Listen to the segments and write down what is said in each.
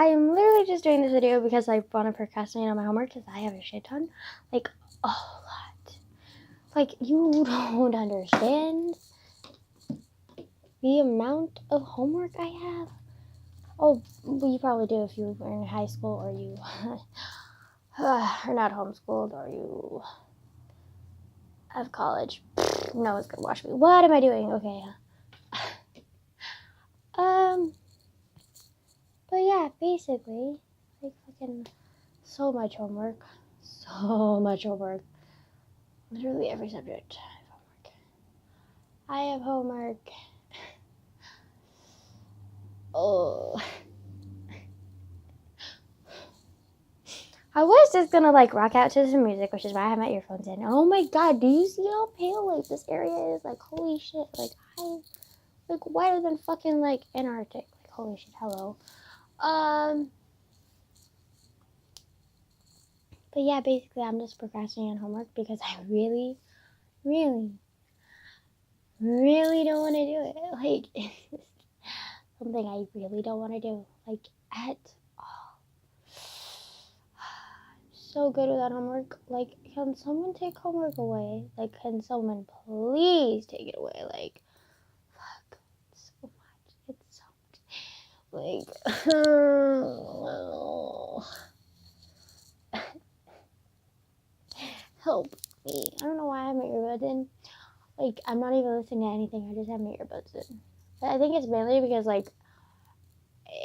I'm literally just doing this video because I want to procrastinate on my homework because I have a shit ton. Like, a lot. Like, you don't understand the amount of homework I have. Oh, well, you probably do if you were in high school or you are not homeschooled or you have college. No one's gonna watch me. What am I doing? Okay. But yeah, basically, like fucking so much homework. So much homework. Literally every subject I have homework. Oh. I was just gonna like rock out to some music, which is why I have my earphones in. Oh my god, do you see how pale like this area is? Like, holy shit. Like, like whiter than fucking like Antarctic. Like, holy shit, hello. But yeah, basically I'm just procrastinating on homework because I really don't want to do it. Like, it's something I really don't want to do. Like, at all. So good without homework. Like, can someone take homework away? Like, can someone please take it away? Like, fuck, it's so much. It's so much. Like, help me. I don't know why I have my earbuds in. Like, I'm not even listening to anything. I just have my earbuds in. But I think it's mainly because, like,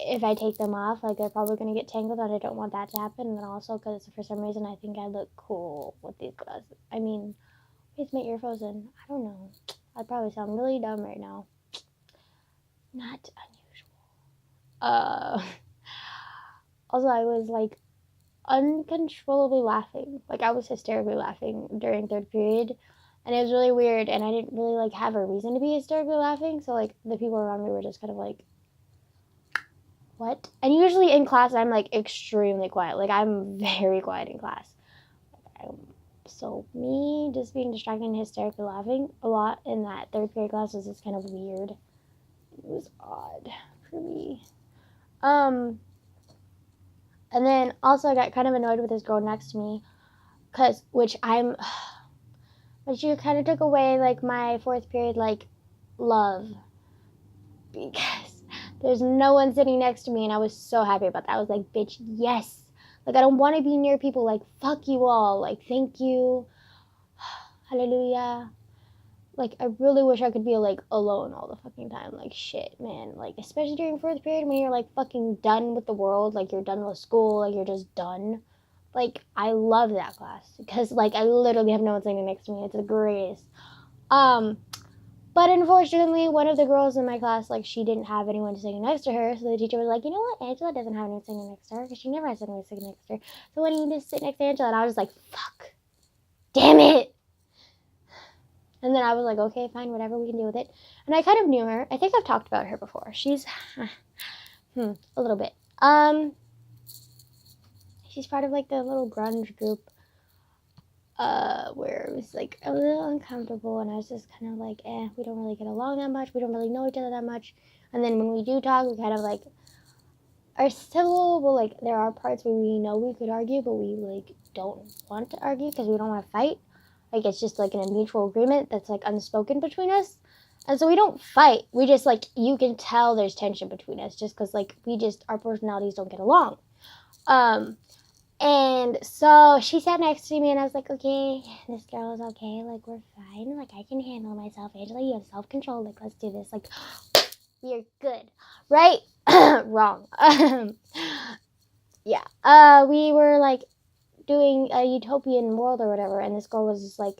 if I take them off, like, they're probably going to get tangled, and I don't want that to happen. And then also because for some reason I think I look cool with these glasses. I mean, with my earphones in. I don't know. I probably sound really dumb right now. Not unusual. Also, I was, like, uncontrollably laughing. Like, I was hysterically laughing during third period. And it was really weird, and I didn't really, like, have a reason to be hysterically laughing. So, like, the people around me were just kind of like, what? And usually in class, I'm, like, extremely quiet. Like, I'm very quiet in class. So me just being distracted and hysterically laughing a lot in that third period class was just kind of weird. It was odd for me. And then also I got kind of annoyed with this girl next to me, but she kind of took away, like, my fourth period, like, love, because there's no one sitting next to me, and I was so happy about that. I was like, bitch, yes. Like, I don't want to be near people. Like, fuck you all. Like, thank you. Hallelujah. Like, I really wish I could be, like, alone all the fucking time. Like, shit, man. Like, especially during fourth period when you're, like, fucking done with the world. Like, you're done with school. Like, you're just done. Like, I love that class because, like, I literally have no one sitting next to me. It's the greatest. But unfortunately, one of the girls in my class, like, she didn't have anyone sitting next to her. So the teacher was like, you know what? Angela doesn't have anyone sitting next to her because she never has anyone sitting next to her. So why don't you just sit next to Angela? And I was like, fuck. Damn it. And then I was like, okay, fine, whatever, we can deal with it. And I kind of knew her. I think I've talked about her before. She's, a little bit. She's part of, like, the little grunge group, where it was, like, a little uncomfortable, and I was just kind of like, we don't really get along that much. We don't really know each other that much. And then when we do talk, we kind of, like, are civil, but, like, there are parts where we know we could argue, but we, like, don't want to argue because we don't want to fight. Like, it's just, like, a mutual agreement that's, like, unspoken between us. And so we don't fight. We just, like, you can tell there's tension between us just because, like, our personalities don't get along. And so she sat next to me, and I was like, okay, this girl is okay. Like, we're fine. Like, I can handle myself. Angela, you have self-control. Like, let's do this. Like, you're good. Right? Wrong. Yeah. We were, like, doing a utopian world or whatever, and this girl was just like,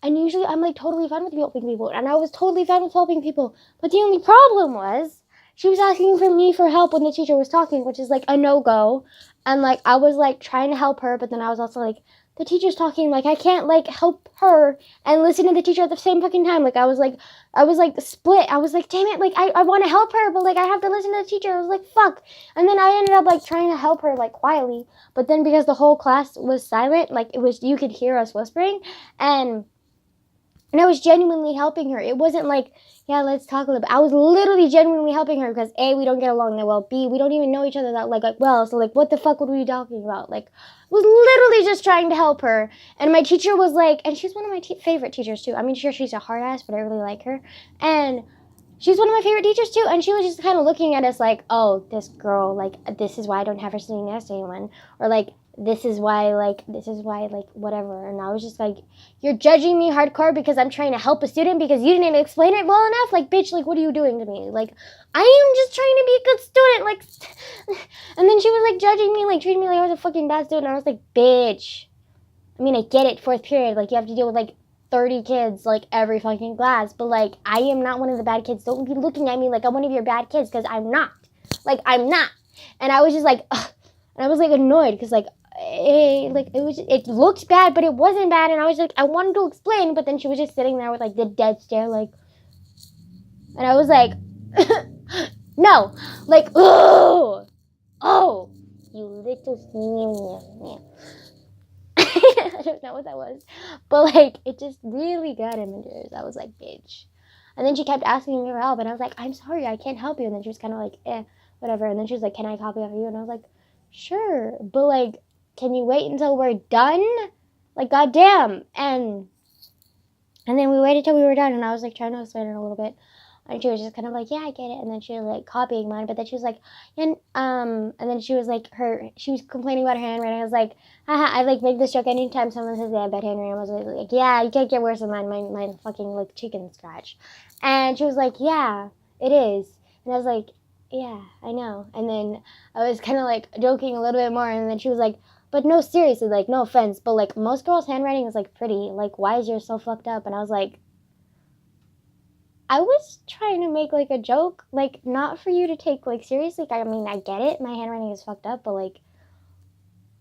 and usually I'm, like, totally fine with helping people, and I was totally fine with helping people, but the only problem was she was asking for me for help when the teacher was talking, which is, like, a no-go. And, like, I was, like, trying to help her, but then I was also like, the teacher's talking, like, I can't, like, help her and listen to the teacher at the same fucking time. Like, I was like split. I was like, damn it, like, I want to help her, but, like, I have to listen to the teacher. I was like, fuck. And then I ended up, like, trying to help her, like, quietly, but then because the whole class was silent, like, you could hear us whispering, and And I was genuinely helping her. It wasn't like, yeah, let's talk a little bit. I was literally genuinely helping her because A, we don't get along that well. B, we don't even know each other that like well. So like, what the fuck would we be talking about? Like, I was literally just trying to help her. And my teacher was like, and she's one of my favorite teachers too. I mean, sure, she's a hard ass, but I really like her. And she's one of my favorite teachers too. And she was just kind of looking at us like, oh, this girl, like, this is why I don't have her sitting next to anyone, or like, this is why, like, whatever. And I was just like, you're judging me hardcore because I'm trying to help a student because you didn't explain it well enough? Like, bitch, like, what are you doing to me? Like, I am just trying to be a good student, like, and then she was, like, judging me, like, treating me like I was a fucking bad student, and I was like, bitch. I mean, I get it, 4th period, like, you have to deal with, like, 30 kids, like, every fucking class, but, like, I am not one of the bad kids. Don't be looking at me like I'm one of your bad kids, because I'm not. Like, I'm not. And I was just like, ugh. And I was, like, annoyed, because, like, it looked bad, but it wasn't bad, and I was like, I wanted to explain, but then she was just sitting there with, like, the dead stare, like, and I was like, no, like, oh, you little, I don't know what that was, but, like, it just really got him into it. I was like, bitch. And then she kept asking me for help, and I was like, I'm sorry, I can't help you, and then she was kind of like, whatever, and then she was like, can I copy off of you, and I was like, sure, but, like, can you wait until we're done? Like, goddamn. And then we waited till we were done, and I was, like, trying to explain it a little bit. And she was just kind of like, yeah, I get it. And then she was, like, copying mine. But then she was like, and then she was, like, she was complaining about her handwriting. I was like, haha, I, like, make this joke anytime someone says they have bad handwriting. I was like, yeah, you can't get worse than mine fucking, like, chicken scratch. And she was like, yeah, it is. And I was like, yeah, I know. And then I was kind of, like, joking a little bit more. And then she was like, but no, seriously, like, no offense, but, like, most girls' handwriting is, like, pretty. Like, why is yours so fucked up? And I was like, I was trying to make, like, a joke. Like, not for you to take, like, seriously. I mean, I get it. My handwriting is fucked up, but, like,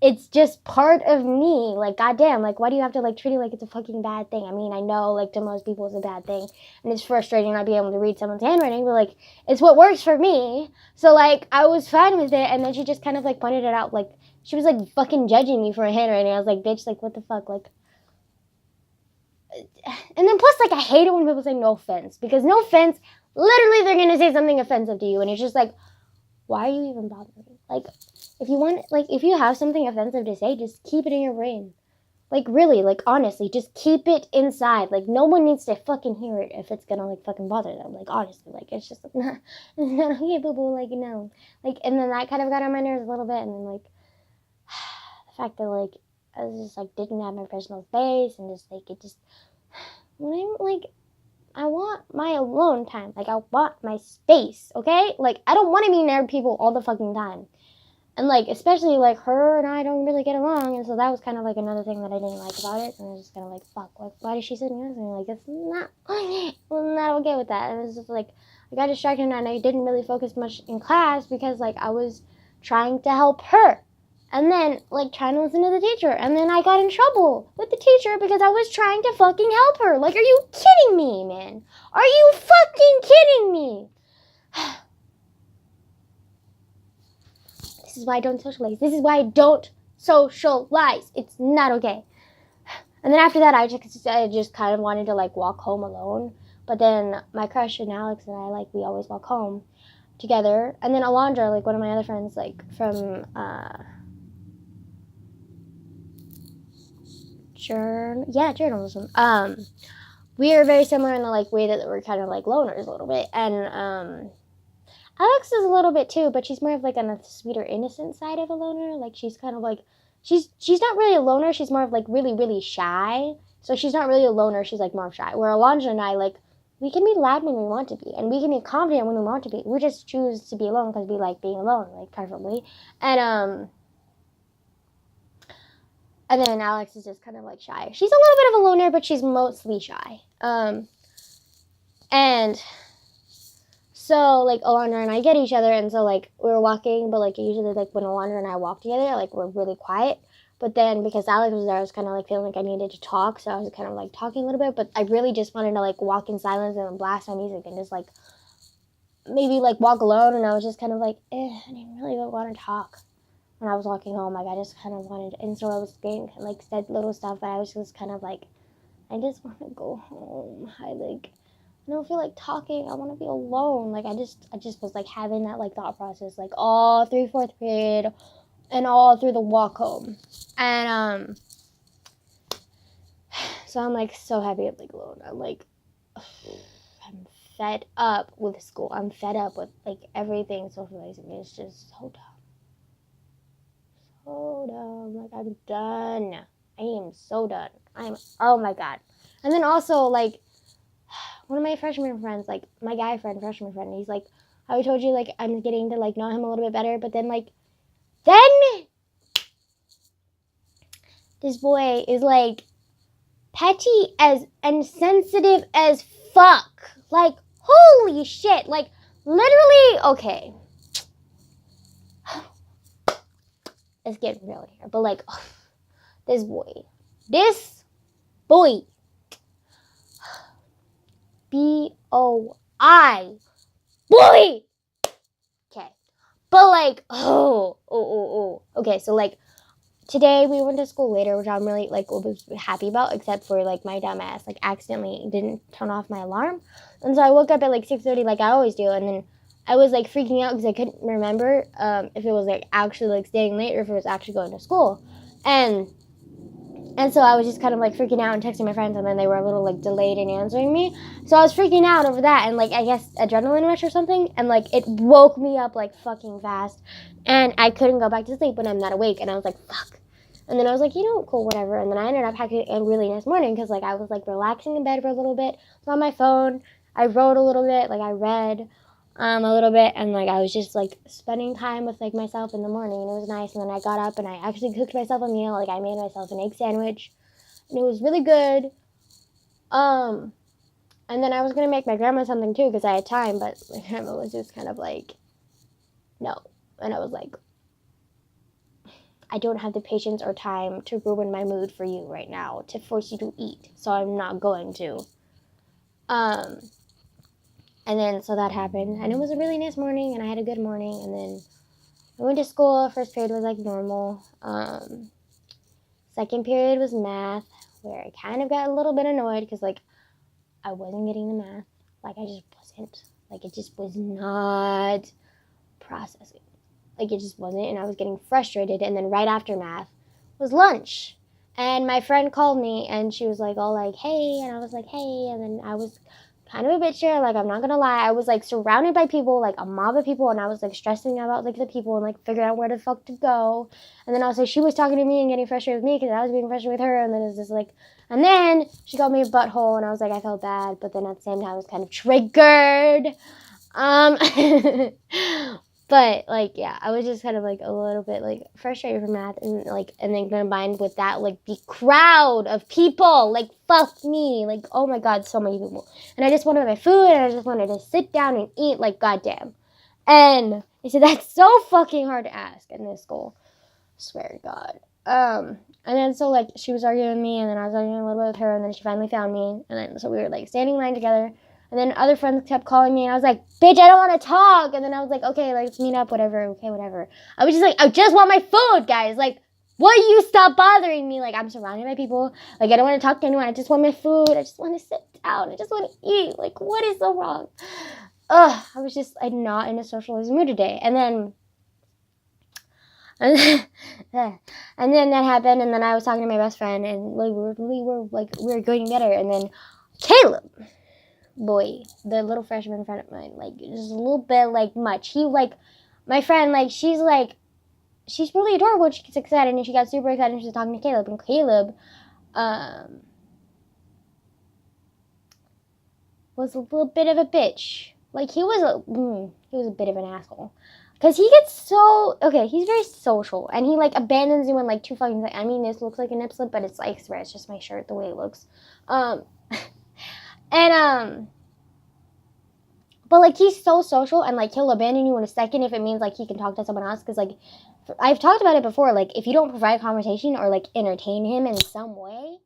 it's just part of me. Like, goddamn, like, why do you have to, like, treat it like it's a fucking bad thing? I mean, I know, like, to most people it's a bad thing, and it's frustrating not being able to read someone's handwriting, but, like, it's what works for me. So, like, I was fine with it, and then she just kind of, like, pointed it out, like, she was, like, fucking judging me for a handwriting. I was like, bitch, like, what the fuck, like. And then plus, like, I hate it when people say no offense, because no offense, literally they're gonna say something offensive to you, and it's just like, why are you even bothering? Like, if you want, like, if you have something offensive to say, just keep it in your brain. Like, really, like, honestly, just keep it inside. Like, no one needs to fucking hear it if it's gonna, like, fucking bother them. Like, honestly, like, it's just, like, not okay, boo-boo, like, no. Like, and then that kind of got on my nerves a little bit, and then, like, the fact that, like, I was just, like, didn't have my personal space, and just, like, it just, when I'm, like, I want my alone time. Like, I want my space, okay? Like, I don't want to be near people all the fucking time. And, like, especially, like, her and I don't really get along, and so that was kind of, like, another thing that I didn't like about it, and I was just kind of like, fuck, like, why did she sit next to me? Like, it's not, I'm not okay with that. And it was just, like, I got distracted, and I didn't really focus much in class, because, like, I was trying to help her. And then, like, trying to listen to the teacher. And then I got in trouble with the teacher because I was trying to fucking help her. Like, are you kidding me, man? Are you fucking kidding me? This is why I don't socialize. This is why I don't socialize. It's not okay. And then after that, I just kind of wanted to, like, walk home alone. But then my crush and Alex and I, like, we always walk home together. And then Alondra, like, one of my other friends, like, from, journalism. We are very similar in the, like, way that we're kind of, like, loners a little bit. And, Alex is a little bit too, but she's more of, like, on the sweeter, innocent side of a loner. Like, she's kind of, like, she's not really a loner. She's more of, like, really, really shy. So she's not really a loner. She's, like, more shy. Where Alondra and I, like, we can be loud when we want to be. And we can be confident when we want to be. We just choose to be alone because we like being alone, like, preferably. And then Alex is just kind of, like, shy. She's a little bit of a loner, but she's mostly shy. And so, like, Alondra and I get each other, and so, like, we were walking, but, like, usually, like, when Alondra and I walk together, like, we're really quiet. But then, because Alex was there, I was kind of, like, feeling like I needed to talk, so I was kind of, like, talking a little bit, but I really just wanted to, like, walk in silence and blast my music and just, like, maybe, like, walk alone, and I was just kind of, like, I didn't really want to talk. When I was walking home, like, I just kind of wanted, and so I was being, like, said little stuff, but I was just kind of, like, I just want to go home. I don't feel like talking. I want to be alone. Like I just was like having that like thought process like all through fourth period and all through the walk home. And so I'm like so happy I'm like alone. I'm like I'm fed up with school. I'm fed up with like everything socializing. It's just so dumb. So dumb. Like I'm done. I am so done. Oh my god. And then also like one of my freshman friends, like my guy friend, freshman friend, he's like, I told you like I'm getting to like know him a little bit better, but then this boy is like petty as and sensitive as fuck. Like holy shit. Like literally okay. It's getting real here. But like this boy. B-O-I. Boy! Okay. But like, okay, so like today we went to school later, which I'm really like happy about, except for like my dumb ass like accidentally didn't turn off my alarm. And so I woke up at like 6:30 like I always do, and then I was like freaking out because I couldn't remember if it was like actually like staying late or if it was actually going to school. And so I was just kind of like freaking out and texting my friends, and then they were a little like delayed in answering me. So I was freaking out over that, and like I guess adrenaline rush or something, and like it woke me up like fucking fast, and I couldn't go back to sleep when I'm not awake, and I was like fuck. And then I was like, cool, whatever. And then I ended up having a really nice morning because like I was like relaxing in bed for a little bit. I was on my phone. I wrote a little bit, like I read a little bit, and like I was just like spending time with like myself in the morning, and it was nice. And then I got up and I actually cooked myself a meal. Like I made myself an egg sandwich, and it was really good. And then I was gonna make my grandma something too because I had time, but my grandma was just kind of like, no. And I was like, I don't have the patience or time to ruin my mood for you right now to force you to eat, so I'm not going to. And then so that happened, and it was a really nice morning, and I had a good morning. And then I went to school. First period was like normal. Second period was math, where I kind of got a little bit annoyed because like I wasn't getting the math. Like I just wasn't. Like it just was not processing. Like it just wasn't, and I was getting frustrated. And then right after math was lunch, and my friend called me, and she was like all like hey, and I was like hey, and then I was kind of a bitch here. Like I'm not gonna lie, I was like surrounded by people, like a mob of people, and I was like stressing about like the people and like figuring out where the fuck to go. And then also she was talking to me and getting frustrated with me because I was being frustrated with her. And then it was just like, and then she called me a butthole, and I was like I felt bad, but then at the same time I was kind of triggered. But like yeah, I was just kind of like a little bit like frustrated from math, and like and then combined with that like the crowd of people, like fuck me, like oh my god, so many people, and I just wanted my food, and I just wanted to sit down and eat, like goddamn. And they said that's so fucking hard to ask in this school, I swear to God. And then so like she was arguing with me, and then I was arguing a little bit with her, and then she finally found me, and then so we were like standing in line together. And then other friends kept calling me, and I was like, bitch, I don't want to talk. And then I was like, okay, let's meet up, whatever. Okay, whatever. I was just like, I just want my food, guys. Like, will you stop bothering me? Like, I'm surrounded by people. Like, I don't want to talk to anyone. I just want my food. I just want to sit down. I just want to eat. Like, what is so wrong? I'm not in a socializing mood today. And then that happened, and then I was talking to my best friend, and like, we were going together. And then Caleb, boy, the little freshman friend of mine, like just a little bit like much. He like my friend, like she's really adorable. She gets excited, and she got super excited, and she was talking to Caleb, and Caleb was a little bit of a bitch. Like he was a bit of an asshole. Cause he gets so he's very social, and he like abandons you in like 2 fucking seconds. I mean, this looks like a nip slip, but it's like, I swear, it's just my shirt the way it looks. But like he's so social, and like he'll abandon you in a second if it means like he can talk to someone else. Cause like I've talked about it before. Like if you don't provide conversation or like entertain him in some way,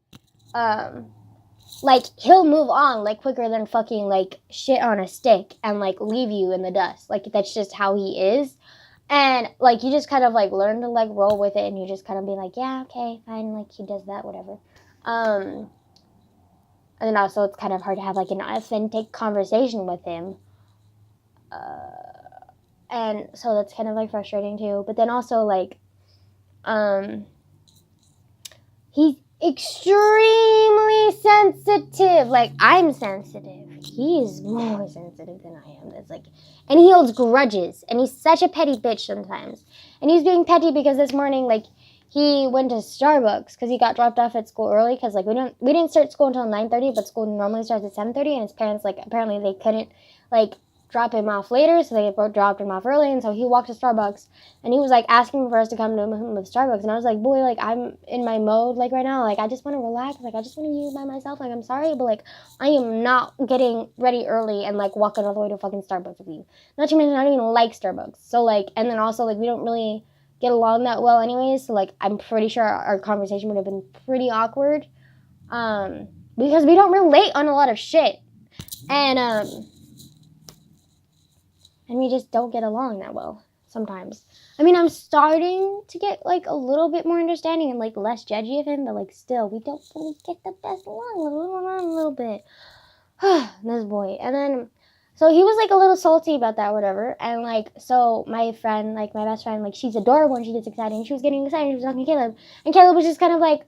like he'll move on like quicker than fucking like shit on a stick and like leave you in the dust. Like that's just how he is. And like you just kind of like learn to like roll with it, and you just kind of be like, yeah, okay, fine, like he does that, whatever. And then also it's kind of hard to have like an authentic conversation with him. And so that's kind of like frustrating too. But then also like, he's extremely sensitive. Like, I'm sensitive. He's more sensitive than I am. It's like, and he holds grudges. And he's such a petty bitch sometimes. And he's being petty because this morning, like, he went to Starbucks because he got dropped off at school early. Because like we didn't start school until 9:30, but school normally starts at 7:30. And his parents like apparently they couldn't like drop him off later, so they dropped him off early, and so he walked to Starbucks, and he was, like, asking for us to come to him with Starbucks, and I was like, boy, like, I'm in my mode, like, right now, like, I just want to relax, like, I just want to use by myself, like, I'm sorry, but, like, I am not getting ready early and, like, walking all the way to fucking Starbucks with you. Not to mention, I don't even like Starbucks, so, like, and then also, like, we don't really get along that well anyways, so, like, I'm pretty sure our conversation would have been pretty awkward, because we don't relate on a lot of shit, and we just don't get along that well sometimes. I mean, I'm starting to get, like, a little bit more understanding and, like, less judgy of him, but, like, still, we don't really get the best along a little bit. This boy. And then, so he was, like, a little salty about that, whatever. And, like, so my friend, like, my best friend, like, she's adorable and she gets excited. And she was getting excited. She was talking to Caleb. And Caleb was just kind of, like,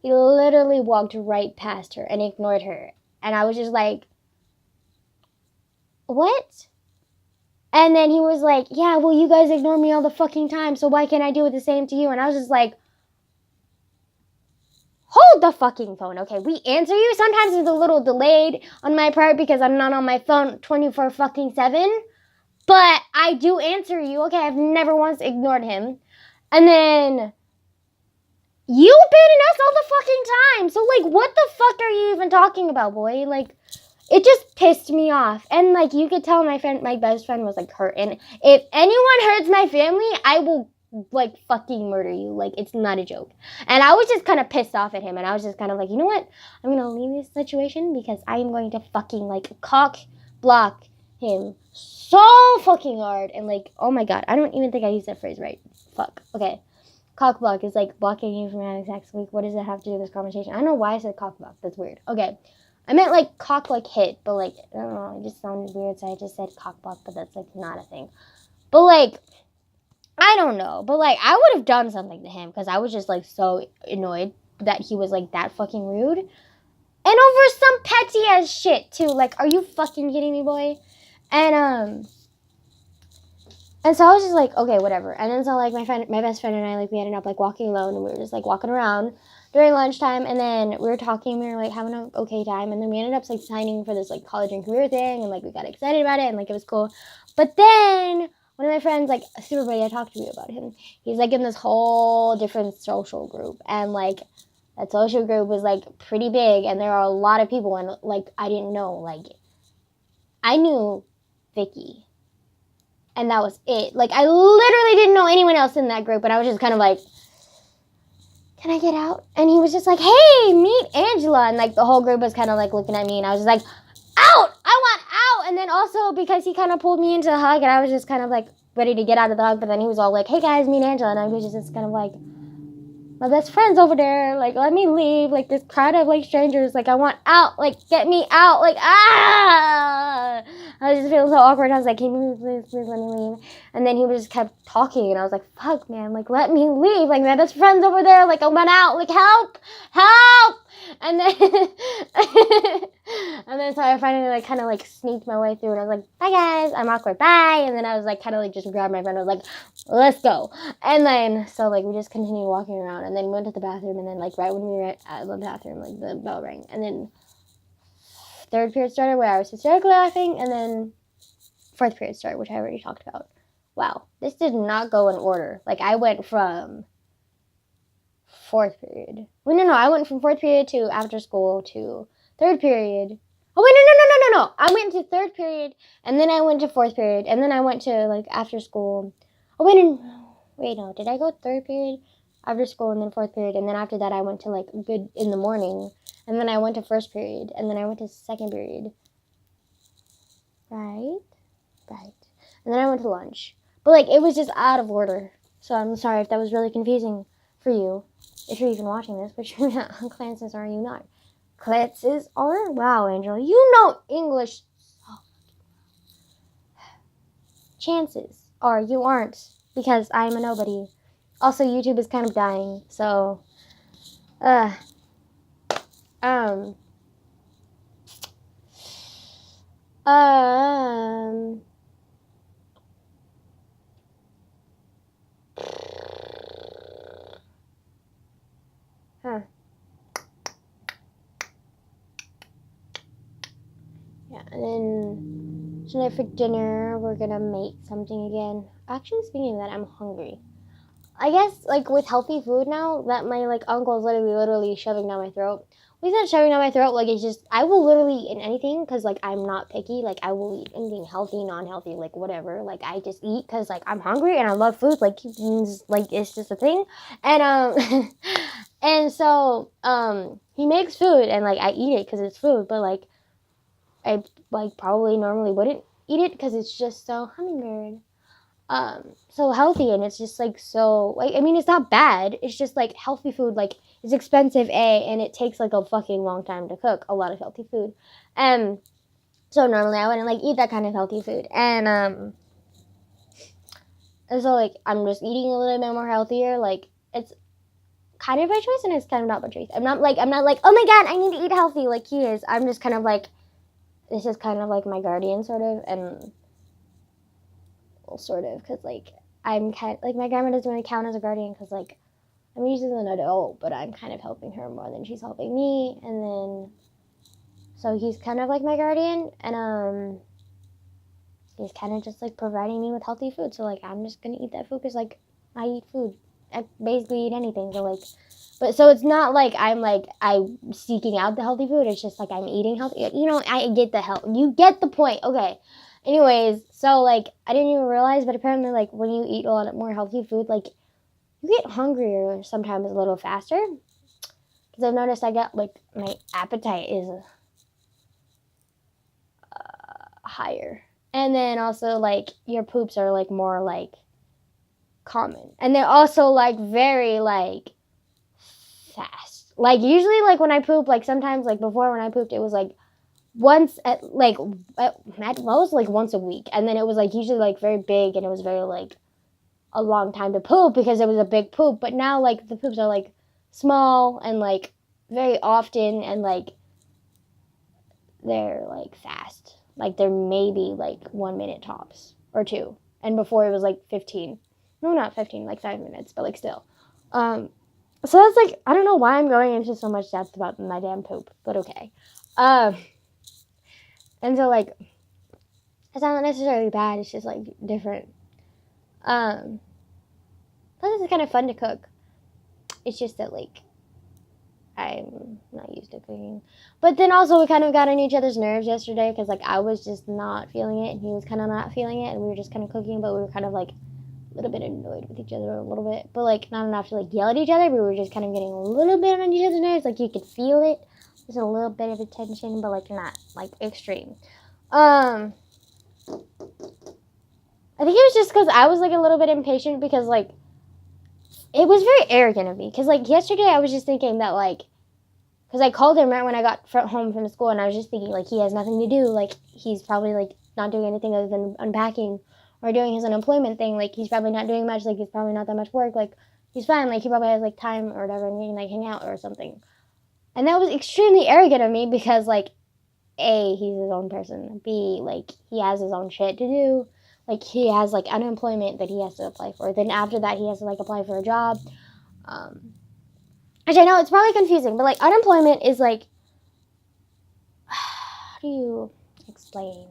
he literally walked right past her and ignored her. And I was just like, what? And then he was like, yeah, well, you guys ignore me all the fucking time, so why can't I do it the same to you? And I was just like, hold the fucking phone, okay? We answer you. Sometimes it's a little delayed on my part because I'm not on my phone 24 fucking 7. But I do answer you, okay? I've never once ignored him. And then you abandon us all the fucking time. So, like, what the fuck are you even talking about, boy? Like, it just pissed me off. And, like, you could tell my best friend was, like, hurt. And if anyone hurts my family, I will, like, fucking murder you. Like, it's not a joke. And I was just kind of pissed off at him. And I was just kind of like, you know what? I'm going to leave this situation because I am going to fucking, like, cock block him so fucking hard. And, like, oh my god. I don't even think I used that phrase right. Fuck. Okay. Cock block is, like, blocking you from having sex. Like, what does it have to do with this conversation? I don't know why I said cock block. That's weird. Okay. I meant, like, cock, like, hit, but, like, I don't know, it just sounded weird, so I just said cock block, but that's, like, not a thing. But, like, I don't know, but, like, I would have done something to him, because I was just, like, so annoyed that he was, like, that fucking rude. And over some petty-ass shit, too. Like, are you fucking kidding me, boy? And so I was just like, okay, whatever. And then so, like, my best friend and I, like, we ended up, like, walking alone, and we were just, like, walking around during lunchtime, and then we were talking, we were, like, having an okay time, and then we ended up, like, signing for this, like, college and career thing, and, like, we got excited about it, and, like, it was cool. But then one of my friends, like, super buddy, I talked to you about him. He's, like, in this whole different social group, and, like, that social group was, like, pretty big, and there are a lot of people, and, like, I didn't know, like, I knew Vicky. And that was it. Like, I literally didn't know anyone else in that group. And I was just kind of like, can I get out? And he was just like, hey, meet Angela. And, like, the whole group was kind of, like, looking at me. And I was just like, out! I want out! And then also because he kind of pulled me into the hug. And I was just kind of, like, ready to get out of the hug. But then he was all like, hey, guys, meet Angela. And I was just kind of like, my best friend's over there. Like, let me leave. Like, this crowd of, like, strangers. Like, I want out. Like, get me out. Like, ah! I was just feeling so awkward. I was like, can you please let me leave? And then he just kept talking. And I was like, fuck, man. Like, let me leave. Like, my best friend's over there. Like, I want out. Like, help. Help. And then, and then so I finally, like, kind of, like, sneaked my way through. And I was like, bye, guys. I'm awkward. Bye. And then I was, like, kind of, like, just grabbed my friend. I was like, let's go. And then, so, like, we just continued walking around. And then we went to the bathroom. And then, like, right when we were at the bathroom, like, the bell rang. And then third period started where I was hysterically laughing, and then fourth period started, which I already talked about. Wow, this did not go in order. Like, I went from fourth period. Wait, no, I went from fourth period to after school to third period. Oh, wait, no. I went to third period, and then I went to fourth period, and then I went to, like, after school. Oh, wait, no, did I go third period, after school, and then fourth period, and then after that I went to, like, good in the morning. And then I went to first period. And then I went to second period. Right. And then I went to lunch. But, like, it was just out of order. So I'm sorry if that was really confusing for you. If you're even watching this. But chances are you not. Chances are, wow, Angela, you know English. Chances are you aren't, because I'm a nobody. Also, YouTube is kind of dying, so, uh, um, um, huh. Yeah, and then tonight for dinner, we're gonna make something again. Actually, speaking of that, I'm hungry. I guess, like, with healthy food now, that my, like, uncle is literally shoving down my throat. Well, he's not shoving down my throat, like, it's just, I will literally eat anything, because, like, I'm not picky. Like, I will eat anything healthy, non-healthy, like, whatever. Like, I just eat, because, like, I'm hungry, and I love food. Like, it's just a thing. And, and so, he makes food, and, like, I eat it, because it's food, but, like, I, like, probably normally wouldn't eat it, because it's just so hummingbird. So healthy, and it's just like so, like, I mean, it's not bad, it's just like healthy food, like, it's expensive, and it takes like a fucking long time to cook a lot of healthy food. And so normally I wouldn't like eat that kind of healthy food, and so, like, I'm just eating a little bit more healthier. Like, it's kind of by choice, and it's kind of not by choice. I'm not like, oh my god, I need to eat healthy like he is. I'm just kind of like, this is kind of like my guardian, sort of. And sort of, because, like, I'm kind of, like, my grandma doesn't really count as a guardian, because, like, I'm usually an adult, but I'm kind of helping her more than she's helping me. And then, so he's kind of like my guardian, and he's kind of just like providing me with healthy food. So, like, I'm just gonna eat that food, because, like, I eat food. I basically eat anything. So, like, but so it's not like I'm seeking out the healthy food. It's just like I'm eating healthy. You know, I get the health. You get the point. Okay. Anyways, so, like, I didn't even realize, but apparently, like, when you eat a lot more healthy food, like, you get hungrier sometimes a little faster. Because I've noticed I get, like, my appetite is higher. And then also, like, your poops are, like, more, like, common. And they're also, like, very, like, fast. Like, usually, like, when I poop, like, sometimes, like, before when I pooped, it was, like, once at most, like, once a week. And then it was, like, usually, like, very big, and it was very, like, a long time to poop, because it was a big poop. But now, like, the poops are, like, small, and, like, very often, and, like, they're, like, fast. Like, they're maybe, like, 1 minute tops, or 2. And before it was, like, 15. No, not 15, like, 5 minutes, but, like, still. So that's, like, I don't know why I'm going into so much depth about my damn poop, but okay. And so, like, it's not necessarily bad, it's just, like, different. Plus, it's kind of fun to cook. It's just that, like, I'm not used to cooking. But then also, we kind of got on each other's nerves yesterday, because, like, I was just not feeling it, and he was kind of not feeling it, and we were just kind of cooking, but we were kind of, like, a little bit annoyed with each other a little bit. But, like, not enough to, like, yell at each other. We were just kind of getting a little bit on each other's nerves. Like, you could feel it. Just a little bit of attention, but, like, not, like, extreme. I think it was just because I was, like, a little bit impatient, because, like, it was very arrogant of me. Because, like, yesterday I was just thinking that, like, because I called him right when I got home from school, and I was just thinking, like, he has nothing to do. Like, he's probably, like, not doing anything other than unpacking or doing his unemployment thing. Like, he's probably not doing much. Like, he's probably not that much work. Like, he's fine. Like, he probably has, like, time or whatever, and he can, like, hang out or something. And that was extremely arrogant of me, because, like, A, he's his own person. B, like, he has his own shit to do. Like, he has, like, unemployment that he has to apply for. Then after that, he has to, like, apply for a job. Which I know it's probably confusing, but, like, unemployment is, like, how do you explain?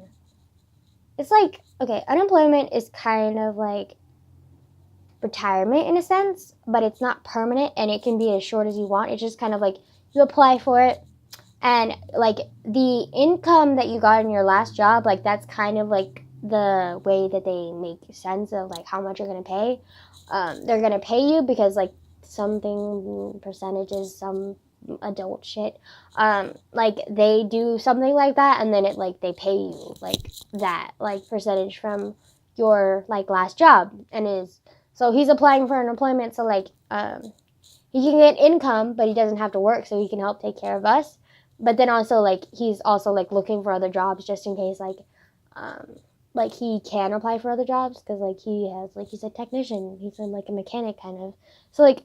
It's like, okay, unemployment is kind of like retirement in a sense, but it's not permanent, and it can be as short as you want. It's just kind of like you apply for it, and, like, the income that you got in your last job, like, that's kind of like the way that they make sense of, like, how much you're going to pay. They're going to pay you because, like, something percentages, some adult shit, like, they do something like that, and then it, like, they pay you, like, that, like, percentage from your, like, last job. And so he's applying for unemployment, so, like, he can get income, but he doesn't have to work, so he can help take care of us. but then also, like, he's also, like, looking for other jobs just in case, like, he can apply for other jobs because, like, he has, like, he's a technician. He's, like, a mechanic kind of. So, like,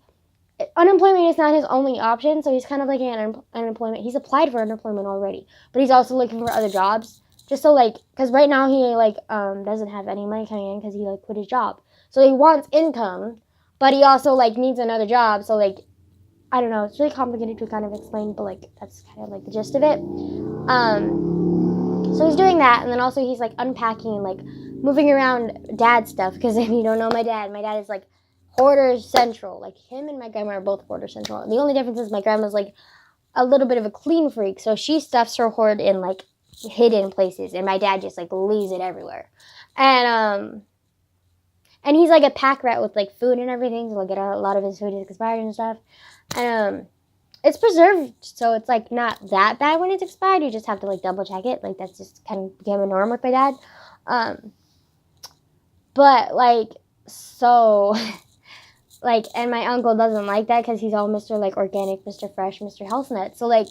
unemployment is not his only option, so he's kind of looking at unemployment. He's applied for unemployment already, but he's also looking for other jobs. Just so, like, because right now he, like, doesn't have any money coming in because he, like, quit his job. So he wants income, but he also, like, needs another job. So, like, I don't know. It's really complicated to kind of explain, but, like, that's kind of, like, the gist of it. So he's doing that, and then also he's, like, unpacking and, like, moving around dad stuff, because if you don't know my dad is, like, hoarder central. Like, him and my grandma are both hoarder central. The only difference is my grandma's, like, a little bit of a clean freak, so she stuffs her hoard in, like, hidden places, and my dad just, like, leaves it everywhere. And he's, like, a pack rat with, like, food and everything, so, like, a lot of his food is expired and stuff. And, it's preserved, so it's, like, not that bad when it's expired. You just have to, like, double check it. Like, that's just kind of became a norm with my dad. But, like, so, like, and my uncle doesn't like that because he's all Mr. like, organic, Mr. Fresh, Mr. Health Net. So, like,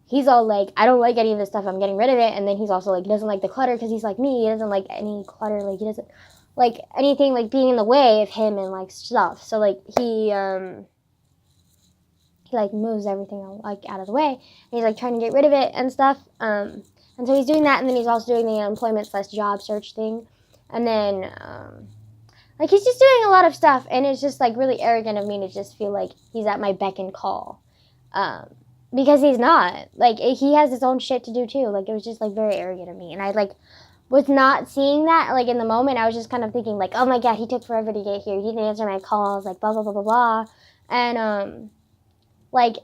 he's all like, I don't like any of this stuff. I'm getting rid of it. And then he's also, like, doesn't like the clutter because he's like me. He doesn't like any clutter. Like, he doesn't like anything, like, being in the way of him and, like, stuff. So, like, he like, moves everything, like, out of the way. And he's, like, trying to get rid of it and stuff. And so he's doing that, and then he's also doing the employment/job search thing. And then, like, he's just doing a lot of stuff, and it's just, like, really arrogant of me to just feel like he's at my beck and call. Because he's not. Like, he has his own shit to do, too. Like, it was just, like, very arrogant of me. And I, like, was not seeing that, like, in the moment. I was just kind of thinking, like, oh, my God, he took forever to get here. He didn't answer my calls, like, blah, blah, blah, blah, blah. And, like,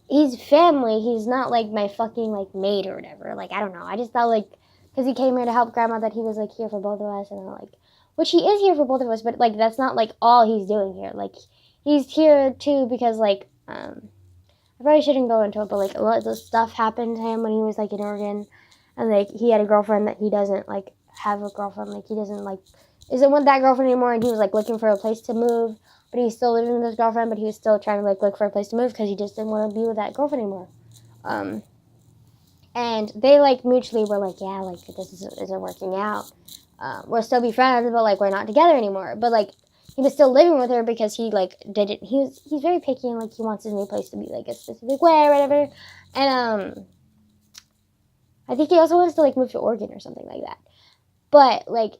he's family. He's not, like, my fucking, like, maid or whatever. Like, I don't know. I just thought, like, because he came here to help Grandma, that he was, like, here for both of us. And, like, which he is here for both of us, but, like, that's not, like, all he's doing here. Like, he's here, too, because, like, I probably shouldn't go into it, but, like, a lot of this stuff happened to him when he was, like, in Oregon. And, like, he had a girlfriend that he doesn't, like, have a girlfriend. Like, he doesn't, like, isn't with that girlfriend anymore. And he was, like, looking for a place to move. But he's still living with his girlfriend, but he was still trying to, like, look for a place to move because he just didn't want to be with that girlfriend anymore. And they, like, mutually were like, yeah, like, this isn't working out. We'll still be friends, but, like, we're not together anymore. But, like, he was still living with her because he, like, didn't, he's very picky, and, like, he wants his new place to be, like, a specific way or whatever. And, I think he also wants to, like, move to Oregon or something like that. But, like,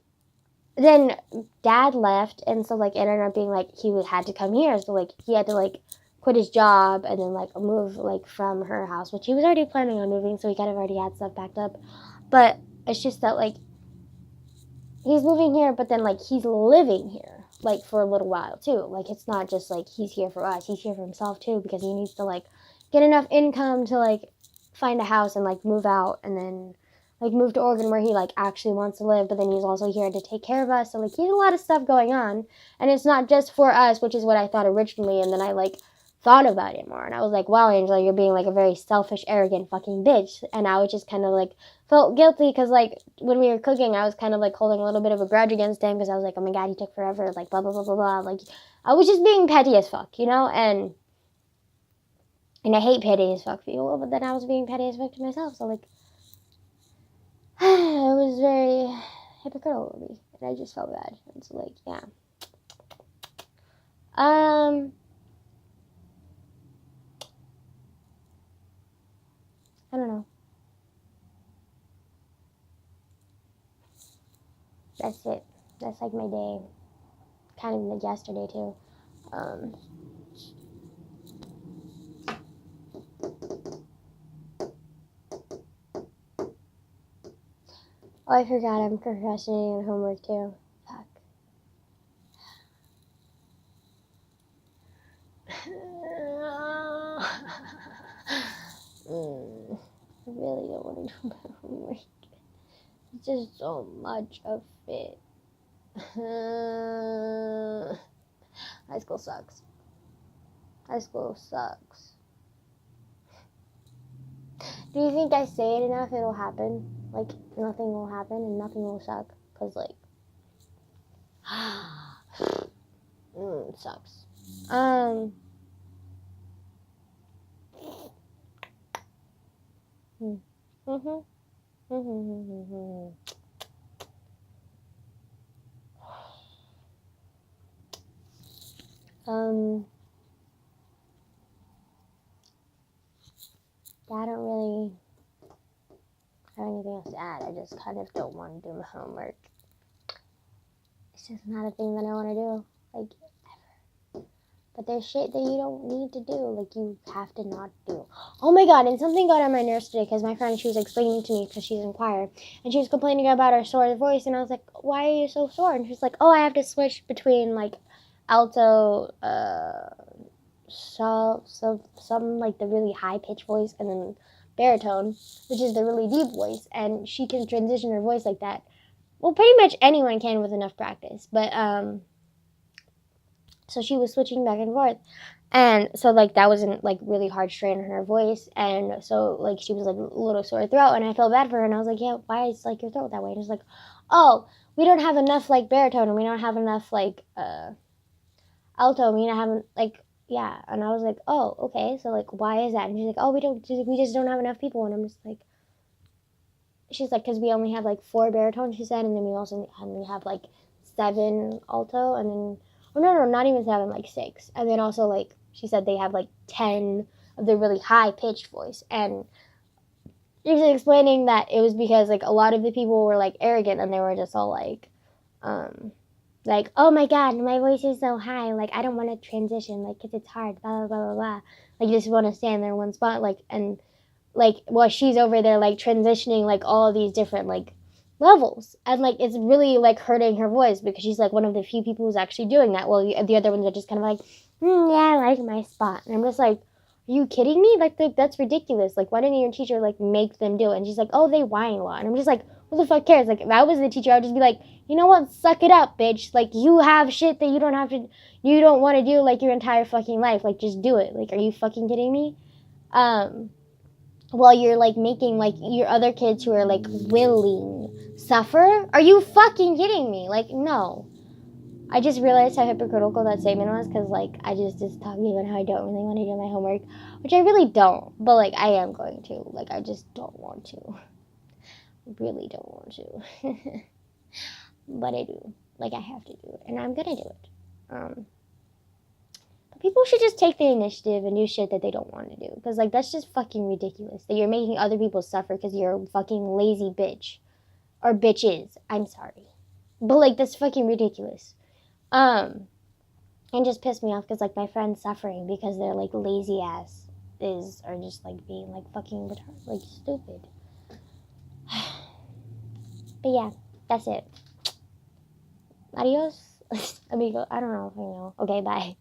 then Dad left, and so, like, it ended up being, like, he had to come here. So, like, he had to, like, quit his job and then, like, move, like, from her house, which he was already planning on moving, so he kind of already had stuff packed up. But it's just that, like, he's moving here, but then, like, he's living here, like, for a little while, too. Like, it's not just, like, he's here for us. He's here for himself, too, because he needs to, like, get enough income to, like, find a house and, like, move out, and then, like, move to Oregon where he, like, actually wants to live, but then he's also here to take care of us. So, like, he has a lot of stuff going on, and it's not just for us, which is what I thought originally, and then I, like, thought about it more, and I was like, wow, Angela, you're being, like, a very selfish, arrogant fucking bitch. And I was just kind of, like, felt guilty because, like, when we were cooking, I was kind of, like, holding a little bit of a grudge against him because I was like, oh my God, he took forever, like, blah, blah, blah, blah, blah. Like, I was just being petty as fuck, you know? And I hate petty as fuck people, but then I was being petty as fuck to myself, so, like, it was very hypocritical of me, and I just felt bad. And so, like, yeah. I don't know. That's it. That's, like, my day. Kind of like yesterday, too. Oh, I forgot I'm procrastinating on homework, too. Fuck. I really don't want to do my homework. It's just so much of it. High school sucks. High school sucks. Do you think I say it enough, it'll happen? Like, nothing will happen and nothing will suck? Because, like, it sucks. Mhm. Mhm. Um, I don't really have anything else to add. I just kind of don't want to do my homework. It's just not a thing that I want to do. Like, but there's shit that you don't need to do. Like, you have to not do. Oh my god, and something got on my nerves today because my friend, she was explaining to me because she's in choir. And she was complaining about her sore voice. And I was like, why are you so sore? And she's like, oh, I have to switch between, like, alto, some, like, the really high-pitched voice and then baritone, which is the really deep voice. And she can transition her voice like that. Well, pretty much anyone can with enough practice. But, so she was switching back and forth. And so, like, that wasn't, like, really hard strain on her voice. And so, like, she was, like, a little sore throat. And I felt bad for her. And I was like, yeah, why is, like, your throat that way? And she's like, oh, we don't have enough, like, baritone. And we don't have enough, like, alto. We don't have, like, yeah. And I was like, oh, okay. So, like, why is that? And she's like, oh, we just don't have enough people. And I'm just like, she's like, because we only have, like, 4 baritone, she said. And then we also only have, like, 7 alto. And then, oh, no, not even 7, like, 6. And then also, like, she said they have, like, 10 of the really high-pitched voice. And she was explaining that it was because, like, a lot of the people were, like, arrogant. And they were just all, like, oh, my God, my voice is so high. Like, I don't want to transition, like, because it's hard, blah, blah, blah, blah, blah. Like, you just want to stand there in one spot, like, and like while she's over there like transitioning like all of these different like levels, and like it's really like hurting her voice because she's like one of the few people who's actually doing that, while the other ones are just kind of like, yeah, I like my spot. And I'm just like, are you kidding me? Like, that's ridiculous. Like, why didn't your teacher like make them do it? And she's like, oh, they whine a lot. And I'm just like, who the fuck cares? Like, if I was the teacher, I would just be like, you know what, suck it up, bitch. Like, you have shit that you don't want to do like your entire fucking life. Like, just do it. Like, are you fucking kidding me? While you're like making like your other kids who are like willing suffer? Are you fucking kidding me? Like, no. I just realized how hypocritical that statement was because like I just talking about how I don't really want to do my homework, which I really don't, but like I am going to. Like, I just don't want to. Really don't want to. But I do. Like, I have to do it, and I'm gonna do it. People should just take the initiative and do shit that they don't want to do. Because, like, that's just fucking ridiculous. That you're making other people suffer because you're a fucking lazy bitch. Or bitches. I'm sorry. But, like, that's fucking ridiculous. And just pissed me off because, like, my friend's suffering because they're, like, lazy ass are just, like, being, like, fucking retarded. Like, stupid. But, yeah. That's it. Adios. Amigo. I don't know if I know. Okay, bye.